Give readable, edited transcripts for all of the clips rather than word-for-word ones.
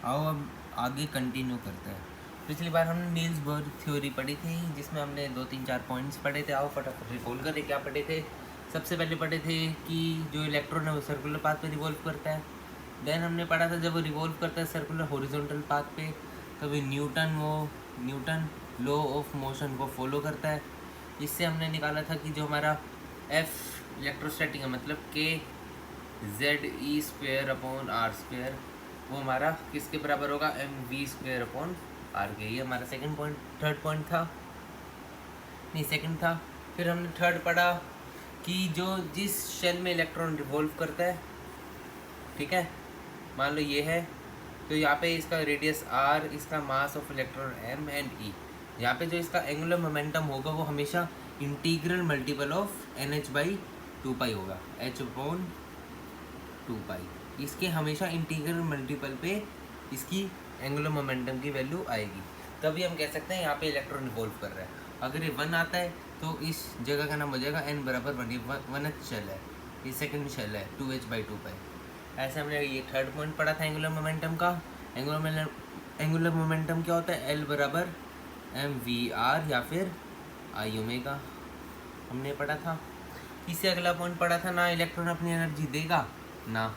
आओ अब आगे कंटिन्यू करते हैं। पिछली बार हमने नील्स बोर थ्योरी पढ़ी थी जिसमें हमने 2-3-4 पॉइंट्स पढ़े थे। आओ फटाफट रिकॉल करें क्या पढ़े थे। सबसे पहले पढ़े थे कि जो इलेक्ट्रॉन है वो सर्कुलर पाथ पे रिवॉल्व करता है। देन हमने पढ़ा था जब वो रिवॉल्व करता है सर्कुलर हॉरिजॉन्टल पाथ पे तभी न्यूटन लॉ ऑफ मोशन को फॉलो करता है। इससे हमने निकाला था कि जो हमारा एफ इलेक्ट्रोस्टैटिक है मतलब के ZE² वो हमारा किसके बराबर होगा mv²/r के। ये हमारा थर्ड पॉइंट था, नहीं सेकंड था। फिर हमने थर्ड पढ़ा कि जो जिस शेल में इलेक्ट्रॉन रिवॉल्व करता है, ठीक है, मान लो ये है, तो यहाँ पे इसका रेडियस r, इसका mass of electron m and e। यहाँ पे जो इसका एंगुलर मोमेंटम होगा वो हमेशा इंटीग्रल मल्टीपल ऑफ NH/2π होगा, h/2π। इसके हमेशा इंटीग्रल मल्टीपल पे इसकी एंगुलर मोमेंटम की वैल्यू आएगी, तभी हम कह सकते हैं यहाँ पे इलेक्ट्रॉन रिवॉल्व कर रहा है। अगर ये 1 आता है तो इस जगह का नाम हो जाएगा n बराबर 1। ये 1th शेल है, ये सेकंड शेल है 2h/2π। ऐसे हमने ये थर्ड पॉइंट पढ़ा था एंगुलर मोमेंटम का। एंगुलर मोमेंटम क्या होता है, L बराबर mvr या फिर I ओमेगा, हमने पढ़ा था। इससे अगला पॉइंट पढ़ा था ना इलेक्ट्रॉन अपनी एनर्जी देगा ना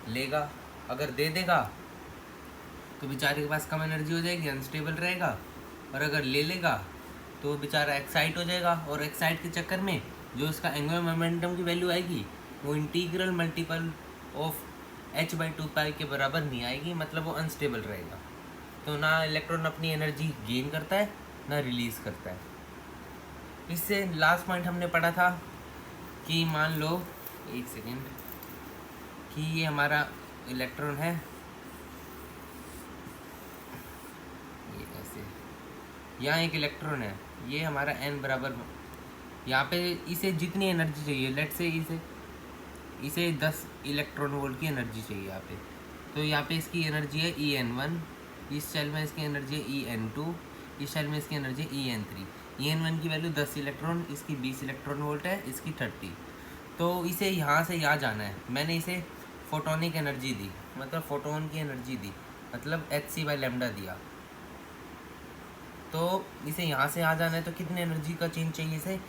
लेगा। अगर दे देगा तो बेचारे के पास कम एनर्जी हो जाएगी, अनस्टेबल रहेगा, और अगर ले लेगा तो बेचारा एक्साइट हो जाएगा, और एक्साइट के चक्कर में जो इसका एंगुलर मोमेंटम की वैल्यू आएगी वो इंटीग्रल मल्टीपल ऑफ h/2π के बराबर नहीं आएगी, मतलब वो अनस्टेबल रहेगा। तो ना इलेक्ट्रॉन अपनी एनर्जी गेन करता है ना रिलीज करता है। इससे लास्ट पॉइंट हमने पढ़ा था कि मान लो एक सेकेंड कि ये हमारा इलेक्ट्रॉन है, ये ऐसे, यहाँ एक इलेक्ट्रॉन है, ये हमारा n बराबर, यहाँ पे इसे जितनी एनर्जी चाहिए, लेट से इसे 10 इलेक्ट्रॉन वोल्ट की एनर्जी चाहिए यहाँ पे, तो यहाँ पे इसकी एनर्जी है En1, इस सेल में इसकी एनर्जी है En2, इस सेल में इसकी एनर्जी है En3। En1 की वैल्यू 10 इलेक्ट्रॉन, इसकी 20 इलेक्ट्रॉन वोल्ट है, इसकी 30। तो इसे यहाँ से यहाँ जाना है, मैंने इसे फोटोनिक एनर्जी दी, मतलब फोटोन की एनर्जी दी, मतलब hc/λ दिया। तो इसे यहाँ से यहाँ जाना है तो कितनी एनर्जी का चेंज चाहिए इसे,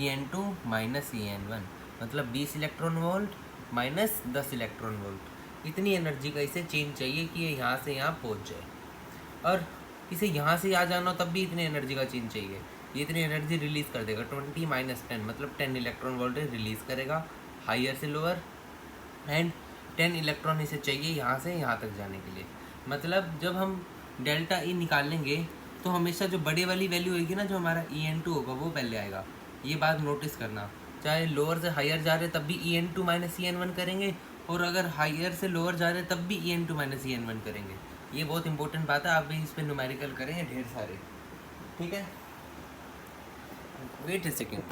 En2 माइनस En1, मतलब 20 electron volt minus 10 electron volt. इतनी एनर्जी का इसे चेंज चाहिए कि ये यहाँ से यहाँ पहुँच जाए, और इसे यहाँ से यहाँ जाना हो तब भी इतनी एनर्जी का चेंज चाहिए। ये इतनी एनर्जी रिलीज़ कर देगा, 20 माइनस 10 मतलब 10 इलेक्ट्रॉन वोल्ट रिलीज़ करेगा हायर से लोअर, एंड 10 इलेक्ट्रॉन इसे चाहिए यहाँ से यहाँ तक जाने के लिए। मतलब जब हम डेल्टा ई निकालेंगे तो हमेशा जो बड़े वाली वैल्यू होगी ना, जो हमारा En2 होगा वो पहले आएगा। ये बात नोटिस करना, चाहे लोअर से हायर जा रहे तब भी En2 माइनस En1 करेंगे, और अगर हायर से लोअर जा रहे तब भी En2 माइनस En1 करेंगे। ये बहुत इंपॉर्टेंट बात है, आप भी इस पर न्यूमेरिकल करेंगे ढेर सारे, ठीक है। Wait a second,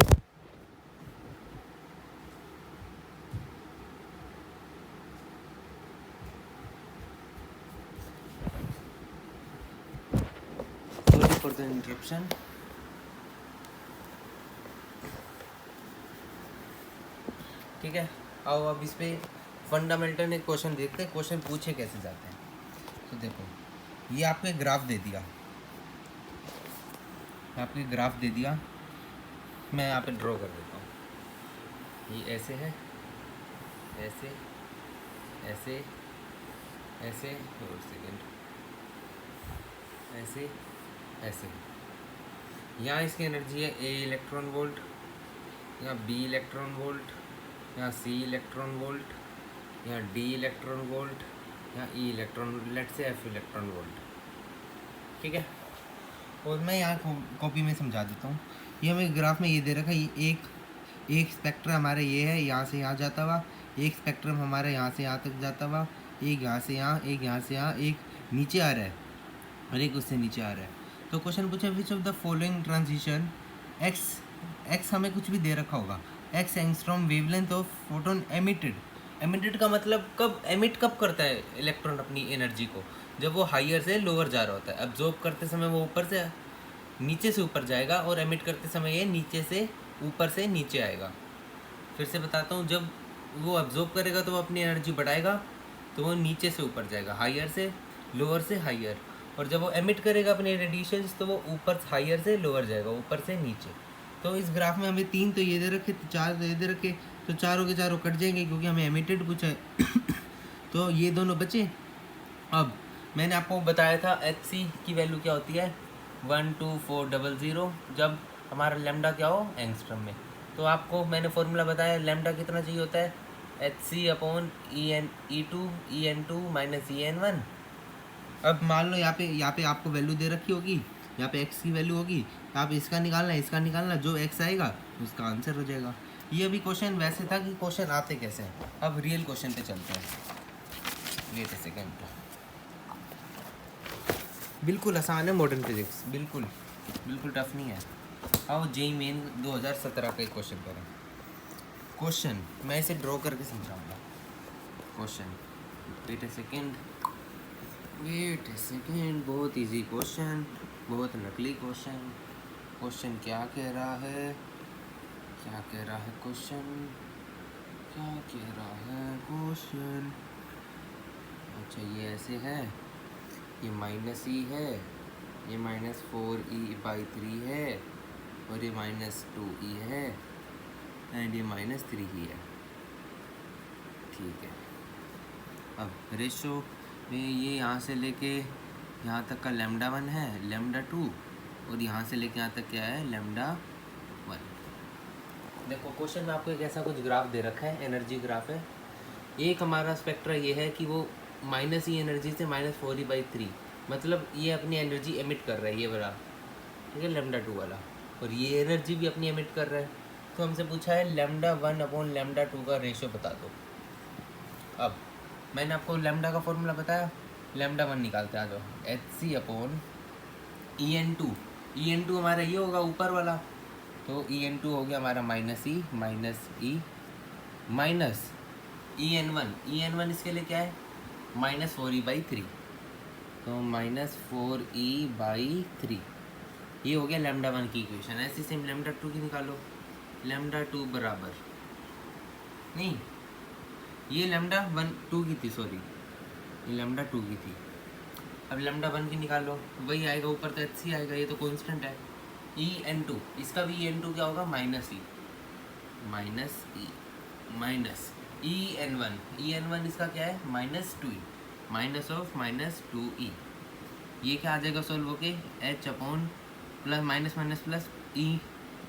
sorry for the interruption. ठीक है, आओ अब इस पे फंडामेंटल एक क्वेश्चन देखते हैं, क्वेश्चन पूछे कैसे जाते हैं। तो देखो ये आपको एक ग्राफ दे दिया, आपको एक ग्राफ दे दिया, मैं यहाँ पे ड्रॉ कर देता हूँ। ये ऐसे है, ऐसे ऐसे ऐसे, और सेकेंड ऐसे ऐसे। यहाँ इसकी एनर्जी है A इलेक्ट्रॉन वोल्ट, यहाँ B इलेक्ट्रॉन वोल्ट, यहाँ C इलेक्ट्रॉन वोल्ट, यहाँ D इलेक्ट्रॉन वोल्ट, यहाँ E इलेक्ट्रॉन, लेट से F इलेक्ट्रॉन वोल्ट, ठीक है। और मैं यहाँ कॉपी में समझा देता हूँ। ये हमें ग्राफ में ये दे रखा है, ये एक स्पेक्ट्रम हमारे ये है, यहाँ से यहाँ जाता हुआ, एक स्पेक्ट्रम हमारे यहाँ से यहाँ तक जाता हुआ, एक यहाँ से यहाँ, एक यहाँ से यहाँ, एक नीचे आ रहा है और एक उससे नीचे आ रहा है। तो क्वेश्चन पूछा which of the following transition x हमें कुछ भी दे रखा होगा, x angstrom wavelength of photon emitted का मतलब कब एमिट कब करता है इलेक्ट्रॉन अपनी एनर्जी को, जब वो हायर से लोअर जा रहा होता है। एब्जॉर्ब करते समय वो ऊपर से नीचे से ऊपर जाएगा, और एमिट करते समय ये नीचे से ऊपर से नीचे आएगा। फिर से बताता हूँ, जब वो एब्जॉर्ब करेगा तो वो अपनी एनर्जी बढ़ाएगा, तो वो नीचे से ऊपर जाएगा, हायर से लोअर से हायर, और जब वो एमिट करेगा अपने रेडिएशंस तो वो ऊपर हायर से लोअर जाएगा, ऊपर से नीचे। तो इस ग्राफ में हमें 3 तो ये दे रखे, तो 4 तो ये दे रखे, तो चारों के चारों कट जाएंगे क्योंकि हमें एमिटेड पूछा है। तो ये दोनों बचे। अब मैंने आपको बताया था एच की वैल्यू क्या होती है, 12400, जब हमारा लैम्डा क्या हो एंगस्ट्रम में। तो आपको मैंने फॉर्मूला बताया, लैम्डा कितना चाहिए होता है, HC/E2 माइनस EN1। अब मान लो यहाँ पे आपको वैल्यू दे रखी होगी, यहाँ पे x की वैल्यू होगी, तो आप इसका निकालना, जो x आएगा उसका आंसर हो जाएगा। ये अभी क्वेश्चन वैसे था कि क्वेश्चन आते कैसे हैं। अब रियल क्वेश्चन पे चलते हैं। वेट अ सेकेंड, बिल्कुल आसान है मॉडर्न फिजिक्स, बिल्कुल टफ नहीं है। आओ जेई मेन 2017 का एक क्वेश्चन करें। क्वेश्चन मैं इसे ड्रॉ करके समझाऊंगा। क्वेश्चन, वेट ए सेकेंड, बहुत इजी क्वेश्चन, बहुत नकली क्वेश्चन। क्वेश्चन क्या कह रहा है, क्वेश्चन क्या कह रहा है क्वेश्चन। अच्छा ये ऐसे है, ये -e है, ये -4e/3 है, और ये -2e है, एंड ये -3e है। ठीक है, अब रेशो में ये यहाँ से लेके यहाँ तक का λ1 है, λ2, और यहाँ से लेके यहाँ तक क्या है, λ1। देखो क्वेश्चन में आपको एक ऐसा कुछ ग्राफ दे रखा है, एनर्जी ग्राफ है। एक हमारा स्पेक्ट्रा ये है कि वो -e एनर्जी से -4e/3, मतलब ये अपनी एनर्जी एमिट कर रहा है, ये वाला, ठीक है, λ2 वाला, और ये एनर्जी भी अपनी एमिट कर रहा है। तो हमसे पूछा है λ1/λ2 का रेशो बता दो। अब मैंने आपको लैम्डा का फॉर्मूला बताया, λ1 निकालते आ जाओ, HC/EN2। EN2 हमारा ये होगा ऊपर वाला, तो EN2 हो गया हमारा -e माइनस EN1। EN1 इसके लिए क्या है, -4e/3, तो -4e/3, ये हो गया λ1 की इक्वेशन। ऐसे सेम λ2 की निकालो, λ2 बराबर नहीं, ये λ2 की थी, सॉरी ये λ2 की थी। अब λ1 की निकालो, वही आएगा ऊपर, तो HC आएगा, ये तो कांस्टेंट है। EN2, इसका भी EN2 क्या होगा, -e माइनस EN1। EN1 इसका क्या है, -2e, -2e। ये क्या आ जाएगा सॉल्व होके, H/, प्लस E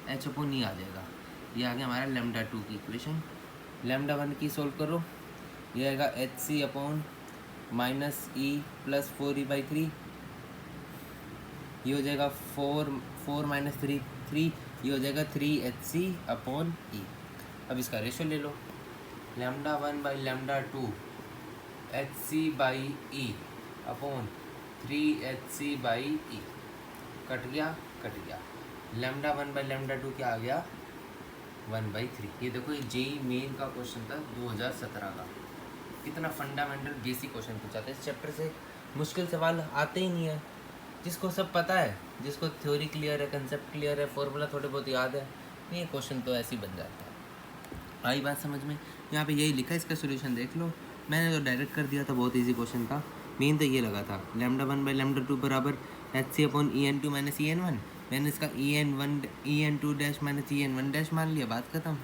H/E आ जाएगा। ये आ गया हमारा λ2 की इक्वेशन। λ1 की सोल्व करो, ये आएगा HC/-E + 4e/3, ये हो जाएगा 4 -3 3, ये हो जाएगा 3HC/E। अब इसका रेशो ले लो, λ1/λ2 HC/E अपॉन 3HC/E, कट गया। λ1/λ2 क्या आ गया, 1/3। ये देखो, ये जेई मेन का क्वेश्चन था 2017 का। कितना फंडामेंटल बेसिक क्वेश्चन पूछा था। इस चैप्टर से मुश्किल सवाल आते ही नहीं है। जिसको सब पता है, जिसको थ्योरी क्लियर है, कंसेप्ट क्लियर है, फॉर्मूला थोड़े बहुत याद है, ये क्वेश्चन तो ऐसे ही बन जाता है। आई बात समझ में। यहाँ पे यही लिखा है, इसका सोल्यूशन देख लो। मैंने तो डायरेक्ट कर दिया था, बहुत ईजी क्वेश्चन था। मेन तो ये लगा था, λ1/λ2 बराबर HC/EN2 - EN1। मैंने इसका EN2 डैश - EN1 डैश मान लिया, बात खत्म।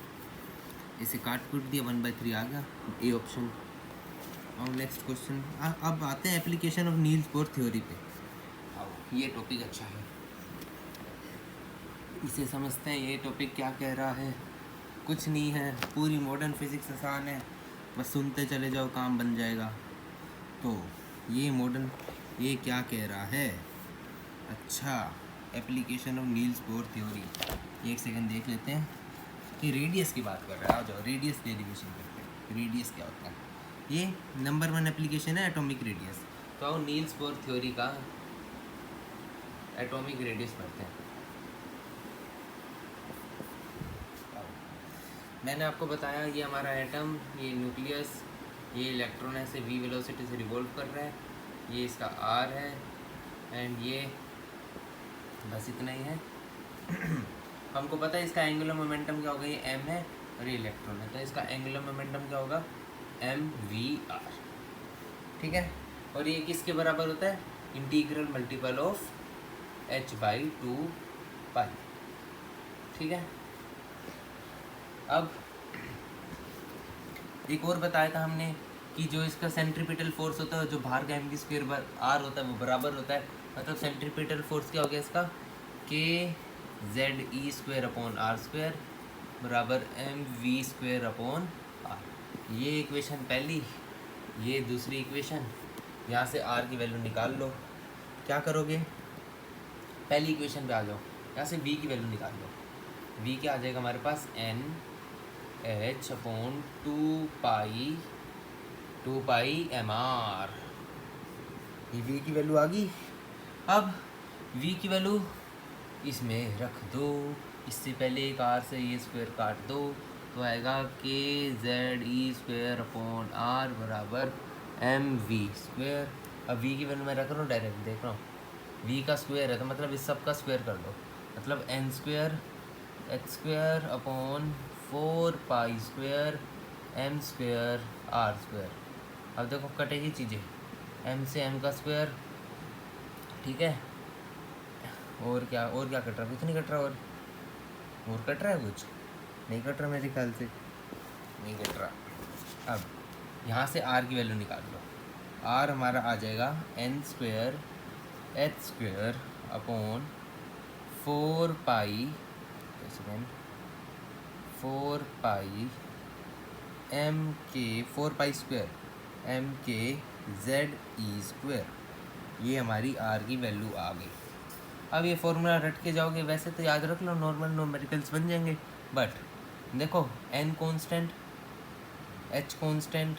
इसे काट कूट दिया, 1/3 आ गया, ए ऑप्शन। और नेक्स्ट क्वेश्चन, अब आते हैं application of Niels Bohr theory पे। आओ, ये टॉपिक अच्छा है, इसे समझते हैं। ये टॉपिक क्या कह रहा है, कुछ नहीं है, पूरी मॉडर्न फिजिक्स आसान है, बस सुनते चले जाओ, काम बन जाएगा। तो ये क्या कह रहा है, अच्छा, application of Niels Bohr theory. एक सेकंड देख लेते हैं, ये रेडियस की बात कर रहा है। आ जाओ, रेडियस डेरिवेशन करते हैं। रेडियस क्या होता है, ये नंबर 1 एप्लीकेशन है, एटॉमिक रेडियस। तो आओ नील्स बोर थ्योरी का एटॉमिक रेडियस पढ़ते हैं। मैंने आपको बताया, ये हमारा एटम, ये न्यूक्लियस, ये इलेक्ट्रॉन है, से v वेलोसिटी से रिवॉल्व कर रहा है, ये इसका r है, एंड ये बस इतना ही है। हमको पता है इसका एंगुलर मोमेंटम क्या होगा, ये m है और ये इलेक्ट्रॉन है, तो इसका एंगुलर मोमेंटम क्या होगा, mvr। ठीक है, और ये किसके बराबर होता है, इंटीग्रल मल्टीपल ऑफ h/2 पाई। ठीक है, अब एक और बताया था हमने कि जो इसका सेंट्रीपिटल फोर्स होता है, जो बाहर का mv स्क्वायर r होता है वो बराबर होता है, मतलब सेंट्रीपिटल फोर्स क्या हो गया इसका, kZe²/r² बराबर mv²/r। ये इक्वेशन पहली, ये दूसरी इक्वेशन। यहाँ से r की वैल्यू निकाल लो। क्या करोगे, पहली इक्वेशन पे आ जाओ, यहाँ से v की वैल्यू निकाल लो। v क्या आ जाएगा हमारे पास, NH/2π mr। ये v की वैल्यू आ गई। अब v की वैल्यू इसमें रख दो, इससे पहले एक r से ये स्क्वायर काट दो तो आएगा kZe²/r बराबर mv²। अब v की वैल्यू मैं रख रहा हूँ डायरेक्ट, देख रहा हूँ v का स्क्वायर है तो मतलब इस सब का स्क्वायर कर दो, मतलब n² h²/4π² m²r²। अब देखो कटेगी चीज़ें, m से m का स्क्वायर, ठीक है। और क्या कट रहा है, कुछ नहीं कट रहा। और कट रहा है, कुछ नहीं कट रहा मेरे ख्याल से, नहीं कट रहा। अब यहाँ से r की वैल्यू निकाल लो। r हमारा आ जाएगा n² h²/4π mk ये हमारी r की वैल्यू आ गई। अब ये फॉर्मूला रट के जाओगे, वैसे तो याद रख लो, नॉर्मल न्यूमेरिकल्स बन जाएंगे, बट देखो n कांस्टेंट, h कांस्टेंट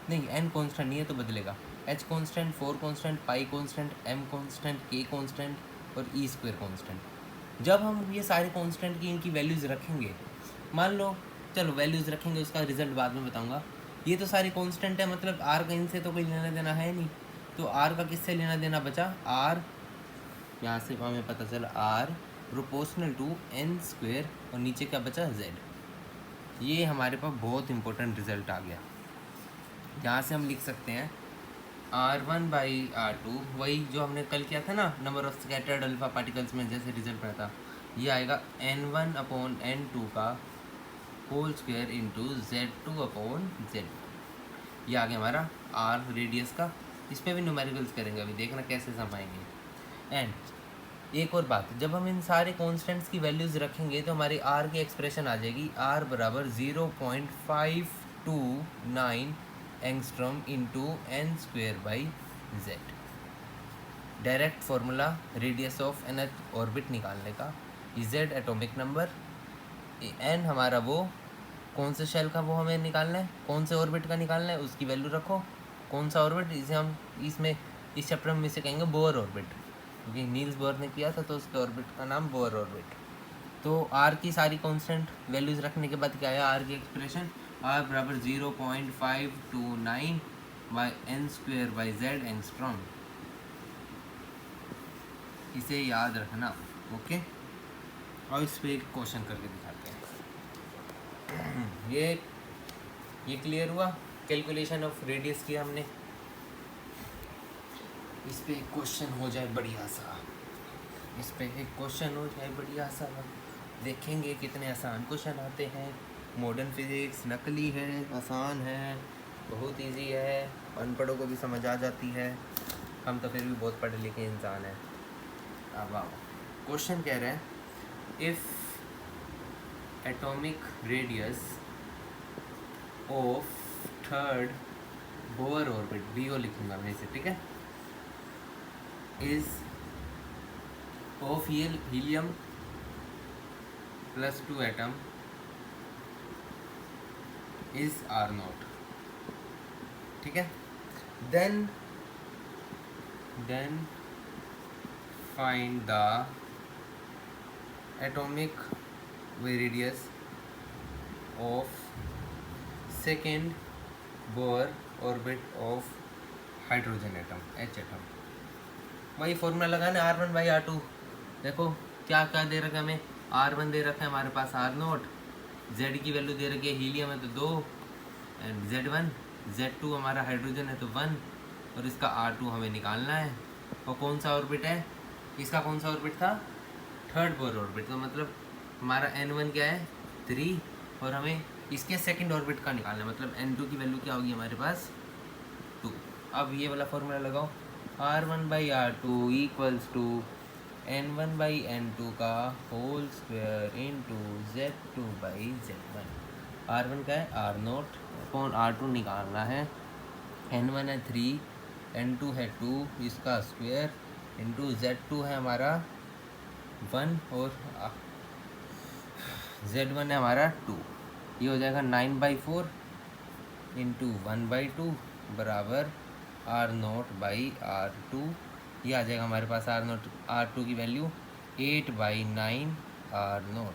नहीं, n कांस्टेंट नहीं है तो बदलेगा, h कांस्टेंट, 4 कांस्टेंट, पाई constant, m constant, k constant और e² कांस्टेंट। जब हम ये सारे कांस्टेंट की इनकी वैल्यूज़ रखेंगे, मान लो चलो वैल्यूज़ रखेंगे, उसका रिजल्ट बाद में बताऊंगा। ये तो सारी कांस्टेंट है, मतलब r का इनसे तो कोई लेना देना है नहीं, तो r का किससे लेना देना बचा, r यहाँ से हमें पता चला r प्रोपोर्शनल टू n² और नीचे क्या बचा, z। ये हमारे पास बहुत इंपॉर्टेंट रिजल्ट आ गया। यहाँ से हम लिख सकते हैं r1/r2, वही जो हमने कल किया था ना, number of scattered alpha particles में जैसे रिजल्ट पड़ा था, ये आएगा n1/n2 का होल स्क्वायर इंटू z2/z। ये आ गया हमारा r रेडियस का। इस पर भी न्यूमेरिकल्स करेंगे, अभी देखना कैसे समाएंगे। एंड एक और बात, जब हम इन सारे कॉन्स्टेंट्स की वैल्यूज़ रखेंगे तो हमारी r की एक्सप्रेशन आ जाएगी r बराबर 0.529 angstrom into n²/z। Direct formula radius of nth orbit निकालने का, z एटॉमिक नंबर, n हमारा वो कौन से शेल का वो हमें निकालना है, कौन से ऑर्बिट का निकालना है, उसकी वैल्यू रखो। कौन सा ऑर्बिट, इसे हम इसमें इस चैप्टर में इसे कहेंगे बोर ऑर्बिट, क्योंकि नील्स बोर ने किया था तो उसके ऑर्बिट का नाम बोर ऑर्बिट। तो r की सारी कांस्टेंट वैल्यूज़ रखने के बाद क्या आया, r की एक्सप्रेशन r बराबर 0.529 n²/z एंगस्ट्रॉम। इसे याद रखना, ओके। और इस पर एक क्वेश्चन करके दिखाते हैं। ये क्लियर हुआ, कैलकुलेशन ऑफ रेडियस किया हमने। इस पे एक क्वेश्चन हो जाए बढ़िया सा, देखेंगे कितने आसान क्वेश्चन आते हैं। मॉडर्न फिजिक्स नकली है, आसान है, बहुत इजी है, अनपढ़ों को भी समझ आ जाती है। हम तो फिर भी बहुत पढ़े लिखे इंसान हैं। अब आओ, क्वेश्चन कह रहे हैं if atomic radius of third Bohr orbit, BO लिखूंगा मैं इसे, ठीक है, is of helium +2 atom is r0, ठीक है। Then find the atomic radius of second Bohr orbit of hydrogen atom, H atom. वही फॉर्मूला लगाना r1/r2। देखो क्या क्या दे रखा है हमें, r1 दे रखा है हमारे पास r0, z की वैल्यू दे रखी है, हीलियम है तो 2 एंड z1, z2 हमारा हाइड्रोजन है तो 1, और इसका R2 हमें निकालना है। और कौन सा ऑर्बिट है इसका, कौन सा ऑर्बिट था, थर्ड बोर ऑर्बिट। तो मतलब हमारा N1 क्या है 3 और हमें इसके सेकंड ऑर्बिट का निकालना है, मतलब N2 की वैल्यू क्या होगी हमारे पास 2। अब ये वाला फॉर्मूला लगाओ, R1/R2 इक्वल्स टू N1/N2 का whole square into Z2/Z1। R1 का है R0 अपॉन R2 निकालना है, N1 है 3, N2 है 2 इसका स्क्वायर इंटू Z2 है हमारा 1 और Z1 है हमारा 2। ये हो जाएगा 9/4 इंटू 1/2 बराबर R0/R2। ये आ जाएगा हमारे पास R2 की वैल्यू 8/9 R0।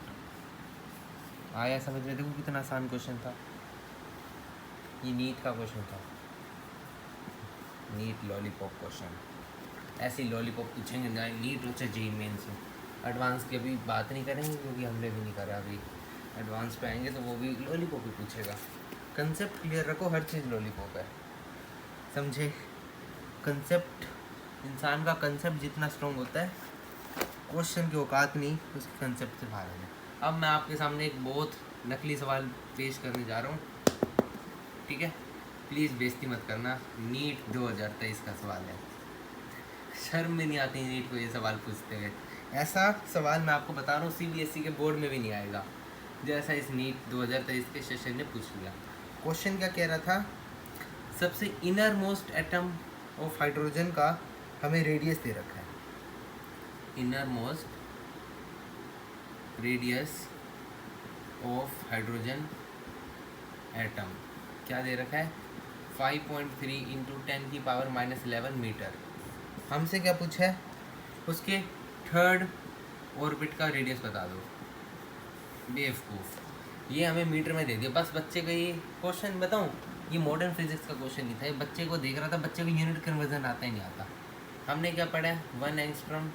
आया समझ में? देखो कितना आसान क्वेश्चन था, ये नीट का क्वेश्चन था, नीट लॉलीपॉप क्वेश्चन। ऐसे लॉलीपॉप पूछेंगे ना नीट हो चाहे जेईई मेन से। एडवांस की अभी बात नहीं करेंगे क्योंकि हमने भी नहीं करा, अभी एडवांस पे आएंगे तो वो भी लॉलीपॉप ही पूछेगा। कंसेप्ट क्लियर रखो, हर चीज़ लॉलीपॉप है, समझे? कंसेप्ट, इंसान का कंसेप्ट जितना स्ट्रॉन्ग होता है क्वेश्चन की औकात नहीं उसके कंसेप्ट से बाहर है। अब मैं आपके सामने एक बहुत नकली सवाल पेश करने जा रहा हूँ, ठीक है? प्लीज़ बेइज्जती मत करना। नीट 2023 का सवाल है, शर्म में नहीं आती नीट को ये सवाल पूछते हुए। ऐसा सवाल मैं आपको बता रहा हूँ CBSE के बोर्ड में भी नहीं आएगा जैसा इस नीट 2023 के सेशन ने पूछ लिया। क्वेश्चन क्या कह रहा था, सबसे inner most atom of hydrogen का हमें रेडियस दे रखा है, inner most radius of hydrogen atom क्या दे रखा है 5.3 इंटू 10⁻⁻11 मीटर। हमसे क्या पूछा है, उसके थर्ड ऑर्बिट का रेडियस बता दो। बेवकूफ़, ये हमें मीटर में दे दिया। बस बच्चे का ये क्वेश्चन बताऊं, ये मॉडर्न फिजिक्स का क्वेश्चन नहीं था, ये बच्चे को देख रहा था, बच्चे को यूनिट कन्वर्जन आता ही नहीं आता। हमने क्या पढ़ा है 1 एंगस्ट्रॉम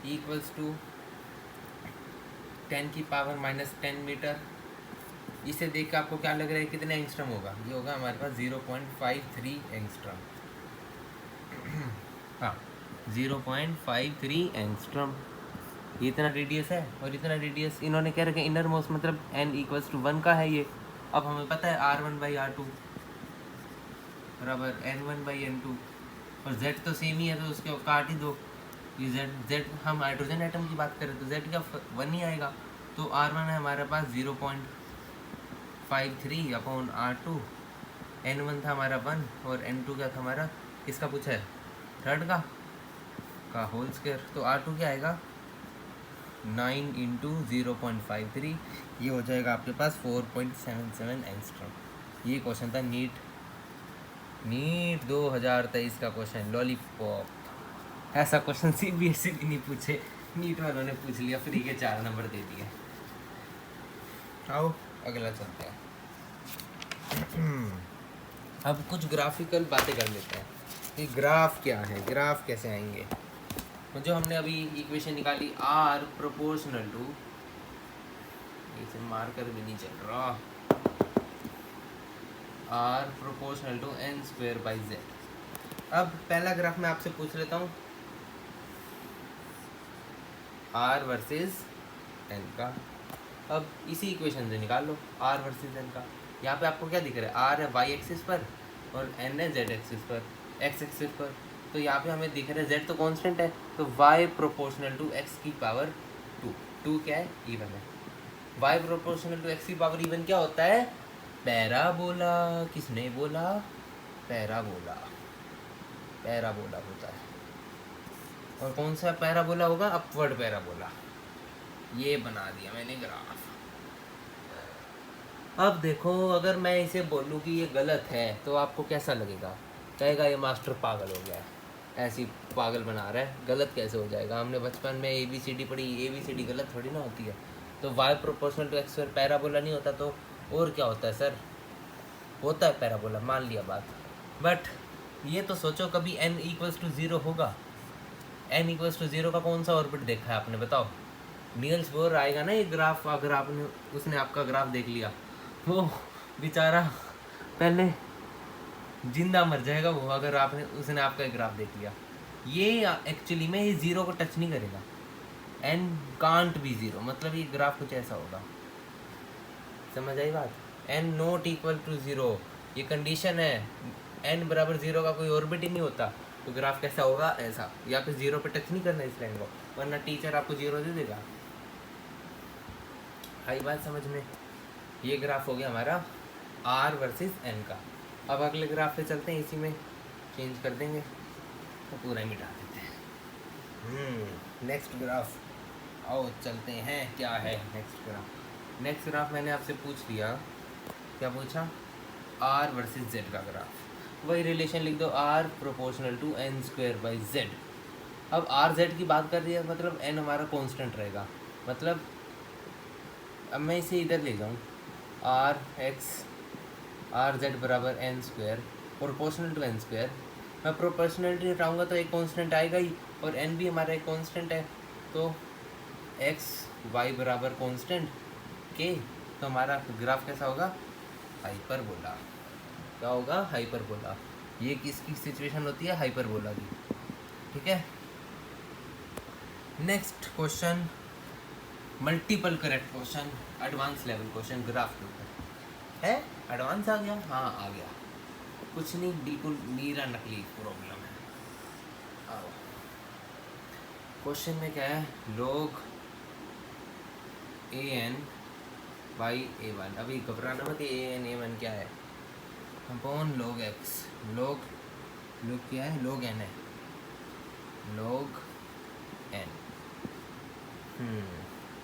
इक्वल्स टू 10⁻⁻10 मीटर। इसे देख के आपको क्या लग रहा है कितने एंगस्ट्रॉम होगा, ये होगा हमारे पास 0.53 एंगस्ट्रॉम। हाँ 0.53 एंगस्ट्रॉम, ये इतना रेडियस है। और इतना रेडियस इन्होंने क्या रखा, इनर मोस्ट मतलब n इक्वल्स टू 1 का है ये। अब हमें पता है R1/R2 बराबर N1/N2 और Z तो सेम ही है तो उसके काट ही दो। ये Z हम हाइड्रोजन एटम की बात करें तो Z का 1 ही आएगा, तो R1 है हमारे पास 0.53 अपॉन R2। N1 था हमारा 1 और N2 क्या था हमारा, किसका पूछा है थर्ड का होल स्क्वायर। तो R2 क्या आएगा 9 इंटू 0.53, ये हो जाएगा आपके पास 4.77 एंगस्ट्रॉम। ये क्वेश्चन था नीट 2023 का क्वेश्चन, लॉलीपॉप। ऐसा क्वेश्चन CBSE भी नहीं पूछे, नीट वालों ने पूछ लिया, फ्री के 4 नंबर दे दिए। आओ अगला चलते हैं। अब कुछ ग्राफिकल बातें कर लेते हैं कि ग्राफ क्या है, ग्राफ कैसे आएंगे। जो हमने अभी इक्वेशन निकाली R प्रोपोर्शनल टू, इसे मार्कर भी नहीं चल रहा, R प्रोपोर्शनल टू n²/z। अब पहला ग्राफ मैं आपसे पूछ लेता हूँ R वर्सेस n का। अब इसी इक्वेशन से निकाल लो R वर्सेस n का। यहाँ पे आपको क्या दिख रहा है, R है y एक्सिस पर और n है z एक्सिस पर, x एक्सिस पर। तो यहाँ पे हमें दिख रहा है z तो कांस्टेंट है, तो y प्रोपोर्शनल टू x⁻²। 2 क्या है, इवन है। y प्रोपोर्शनल टू x⁻² क्या होता है, पैराबोला। किसने बोला, पैराबोला, पैराबोला होता है। और कौन सा पैराबोला होगा, अपवर्ड पैराबोला। ये बना दिया मैंने ग्राफ। अब देखो अगर मैं इसे बोलूँ कि ये गलत है तो आपको कैसा लगेगा, कहेगा ये मास्टर पागल हो गया है, ऐसी पागल बना रहा है, गलत कैसे हो जाएगा। हमने बचपन में ABCD पढ़ी, ABCD गलत थोड़ी ना होती है। तो y proportional to x² parabola नहीं होता तो और क्या होता है सर, होता है पैराबोला, मान लिया बात। बट ये तो सोचो कभी n इक्वल्स टू 0 होगा, n इक्वल्स टू 0 का कौन सा ऑर्बिट देखा है आपने, बताओ। नील्स बोर आएगा ना ये ग्राफ, अगर आपने उसने आपका ग्राफ देख लिया, वो बेचारा पहले जिंदा मर जाएगा वो, अगर आपने उसने आपका ग्राफ देख लिया। ये एक्चुअली में ये जीरो को टच नहीं करेगा, एन कांट बी जीरो, मतलब ये ग्राफ कुछ ऐसा होगा। समझ आई बात? N not equal to zero, ये कंडीशन है, एन बराबर जीरो का कोई ऑर्बिट ही नहीं होता, तो ग्राफ कैसा होगा? ऐसा। या फिर जीरो पे टच नहीं करना इस लाइन को, वरना टीचर आपको जीरो दे देगा। आई बात समझ में? ये ग्राफ हो गया हमारा आर वर्सेस एन का। अब अगले ग्राफ पे चलते हैं, इसी में चेंज कर देंगे तो पूरा मिटा देते हैं। नेक्स्ट ग्राफ, आओ चलते हैं। क्या है नेक्स्ट ग्राफ? नेक्स्ट ग्राफ मैंने आपसे पूछ लिया, क्या पूछा? आर वर्सेस जेड का ग्राफ। वही रिलेशन लिख दो, r proportional to n square by z. अब आर जेड की बात कर रही है, मतलब एन हमारा कांस्टेंट रहेगा, मतलब अब मैं इसे इधर ले जाऊँ, आर एक्स आर जेड बराबर n square proportional to n square. मैं प्रोपोर्शनलिटी हटाऊँगा तो एक कांस्टेंट आएगा ही, और एन भी हमारा एक कांस्टेंट है, तो एक्स वाई बराबर कांस्टेंट के, तो हमारा ग्राफ कैसा होगा? हाइपरबोला। क्या होगा? हाइपरबोला। ये किसकी सिचुएशन होती है? हाइपरबोला की। ठीक है। Next question, multiple correct question, advance level question graph के ऊपर है। एडवांस आ गया? हाँ आ गया, कुछ नहीं, बिल्कुल नीरा नकली प्रॉब्लम है। आओ, क्वेश्चन में क्या है? log a n by a one. अभी घबराना मत, ए एन ए वन क्या है? अपॉन log एक्स, log क्या है? log एन है, log एन।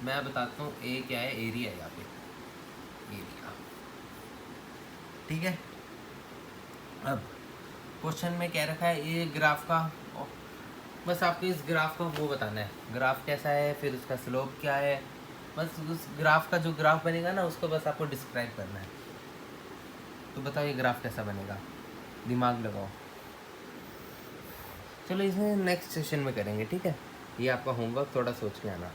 मैं बताता हूँ ए क्या है, एरिया है यहाँ पे, एरिया। ठीक है। अब क्वेश्चन में क्या रखा है? ये ग्राफ का, बस आपको इस ग्राफ का वो बताना है, ग्राफ कैसा है, फिर उसका स्लोप क्या है, बस उस ग्राफ का जो ग्राफ बनेगा ना उसको बस आपको डिस्क्राइब करना है। तो बताओ ये ग्राफ कैसा बनेगा, दिमाग लगाओ। चलो इसे नेक्स्ट सेशन में करेंगे, ठीक है? ये आपका होमवर्क, थोड़ा सोच के आना।